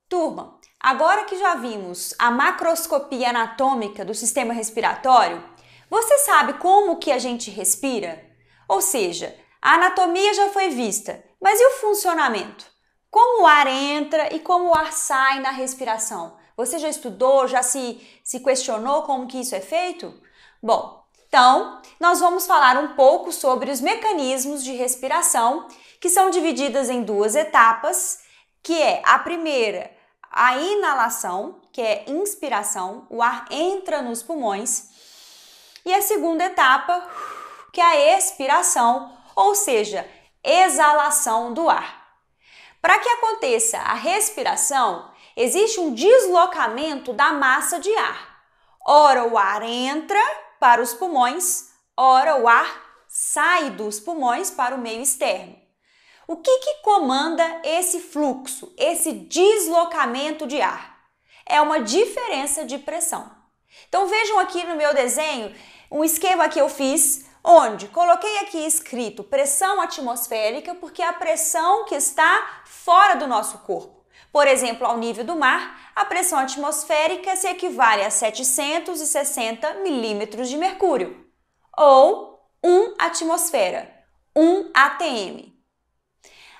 Turma, agora que já vimos a macroscopia anatômica do sistema respiratório, você sabe como que a gente respira? Ou seja, a anatomia já foi vista, mas e o funcionamento? Como o ar entra e como o ar sai na respiração? Você já estudou, já se questionou como que isso é feito? Bom, então nós vamos falar um pouco sobre os mecanismos de respiração, que são divididas em duas etapas, que é a primeira, a inalação, que é inspiração, o ar entra nos pulmões, e a segunda etapa, que é a expiração, ou seja, exalação do ar. Para que aconteça a respiração, existe um deslocamento da massa de ar. Ora o ar entra para os pulmões, ora o ar sai dos pulmões para o meio externo. O que comanda esse fluxo, esse deslocamento de ar? É uma diferença de pressão. Então vejam aqui no meu desenho um esquema que eu fiz, onde coloquei aqui escrito pressão atmosférica, porque é a pressão que está fora do nosso corpo. Por exemplo, ao nível do mar, a pressão atmosférica se equivale a 760 milímetros de mercúrio, ou 1 atmosfera, 1 atm.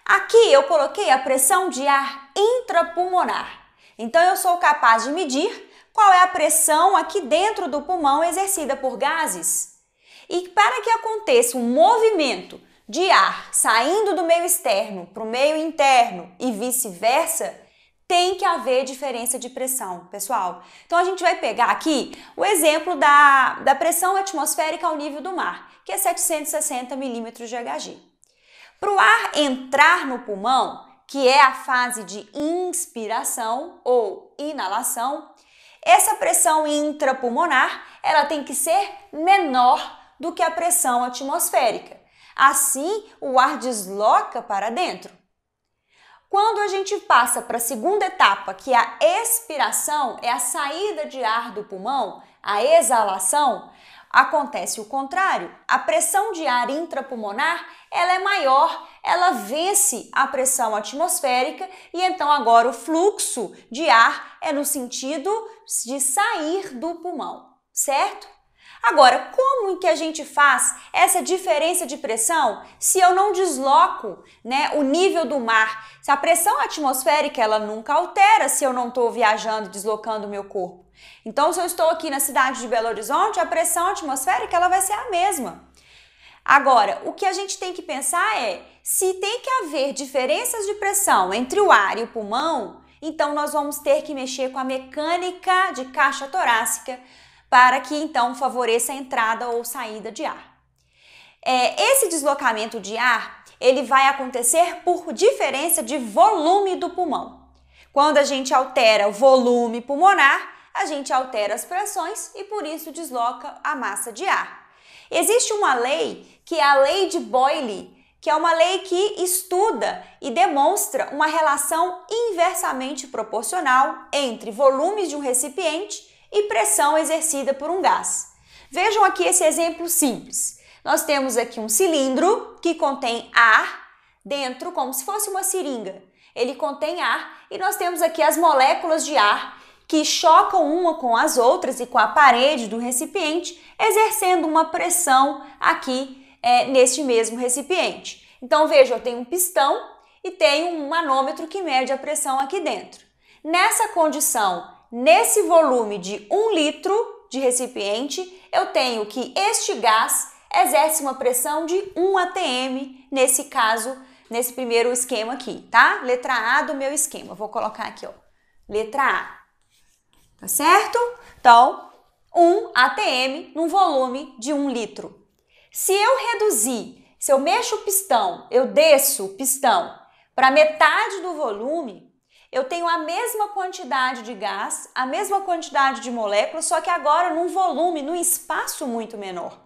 Aqui eu coloquei a pressão de ar intrapulmonar. Então eu sou capaz de medir qual é a pressão aqui dentro do pulmão exercida por gases. E para que aconteça um movimento de ar saindo do meio externo para o meio interno e vice-versa, tem que haver diferença de pressão, pessoal. Então a gente vai pegar aqui o exemplo da pressão atmosférica ao nível do mar, que é 760 milímetros de Hg. Para o ar entrar no pulmão, que é a fase de inspiração ou inalação, essa pressão intrapulmonar ela tem que ser menor do que a pressão atmosférica. Assim, o ar desloca para dentro. Quando a gente passa para a segunda etapa, que é a expiração, é a saída de ar do pulmão, a exalação, acontece o contrário. A pressão de ar intrapulmonar ela é maior, ela vence a pressão atmosférica e então agora o fluxo de ar é no sentido de sair do pulmão, certo? Agora, como que a gente faz essa diferença de pressão se eu não desloco, o nível do mar? Se a pressão atmosférica ela nunca altera se eu não estou viajando, deslocando o meu corpo. Então, se eu estou aqui na cidade de Belo Horizonte, a pressão atmosférica ela vai ser a mesma. Agora, o que a gente tem que pensar é, se tem que haver diferenças de pressão entre o ar e o pulmão, então nós vamos ter que mexer com a mecânica de caixa torácica para que então favoreça a entrada ou saída de ar. Esse deslocamento de ar, ele vai acontecer por diferença de volume do pulmão. Quando a gente altera o volume pulmonar, a gente altera as pressões e por isso desloca a massa de ar. Existe uma lei que é a lei de Boyle, que é uma lei que estuda e demonstra uma relação inversamente proporcional entre volumes de um recipiente e pressão exercida por um gás. Vejam aqui esse exemplo simples. Nós temos aqui um cilindro que contém ar dentro, como se fosse uma seringa. Ele contém ar e nós temos aqui as moléculas de ar que chocam uma com as outras e com a parede do recipiente, exercendo uma pressão aqui neste mesmo recipiente. Então veja, eu tenho um pistão e tenho um manômetro que mede a pressão aqui dentro. Nessa condição, nesse volume de 1 litro de recipiente, eu tenho que este gás exerce uma pressão de 1 atm, nesse caso, nesse primeiro esquema aqui, tá? Letra A do meu esquema. Vou colocar aqui, ó. Letra A. Tá certo? Então, 1 atm num volume de 1 litro. Se eu mexo o pistão, eu desço o pistão para metade do volume, eu tenho a mesma quantidade de gás, a mesma quantidade de moléculas, só que agora num volume, num espaço muito menor.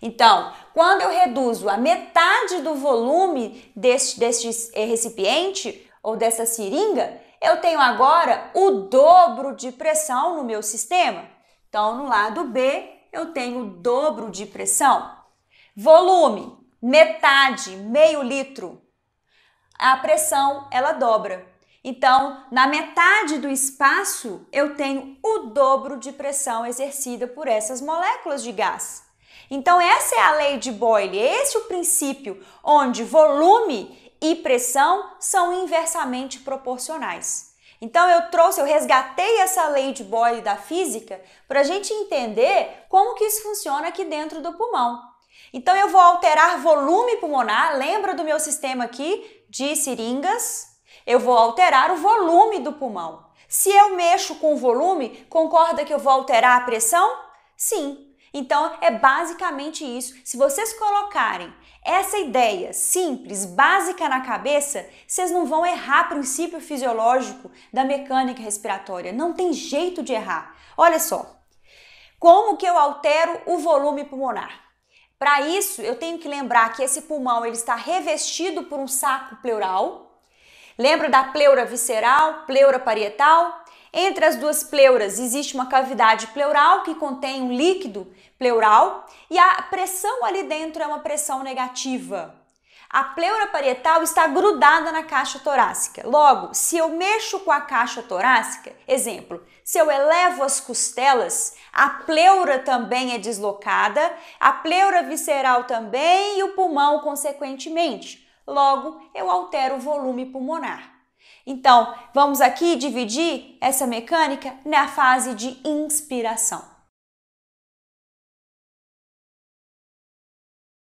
Então, quando eu reduzo a metade do volume deste recipiente ou dessa seringa, eu tenho agora o dobro de pressão no meu sistema. Então, no lado B, eu tenho o dobro de pressão. Volume, metade, meio litro. A pressão, ela dobra. Então, na metade do espaço, eu tenho o dobro de pressão exercida por essas moléculas de gás. Então, essa é a lei de Boyle, esse é o princípio onde volume e pressão são inversamente proporcionais. Então, eu resgatei essa lei de Boyle da física para a gente entender como que isso funciona aqui dentro do pulmão. Então, eu vou alterar volume pulmonar, lembra do meu sistema aqui de seringas? Eu vou alterar o volume do pulmão. Se eu mexo com o volume, concorda que eu vou alterar a pressão? Sim. Então, é basicamente isso. Se vocês colocarem essa ideia simples, básica na cabeça, vocês não vão errar o princípio fisiológico da mecânica respiratória. Não tem jeito de errar. Olha só, como que eu altero o volume pulmonar? Para isso, eu tenho que lembrar que esse pulmão ele está revestido por um saco pleural. Lembra da pleura visceral, pleura parietal? Entre as duas pleuras existe uma cavidade pleural que contém um líquido pleural e a pressão ali dentro é uma pressão negativa. A pleura parietal está grudada na caixa torácica. Logo, se eu mexo com a caixa torácica, exemplo, se eu elevo as costelas, a pleura também é deslocada, a pleura visceral também e o pulmão consequentemente. Logo, eu altero o volume pulmonar. Então, vamos aqui dividir essa mecânica na fase de inspiração.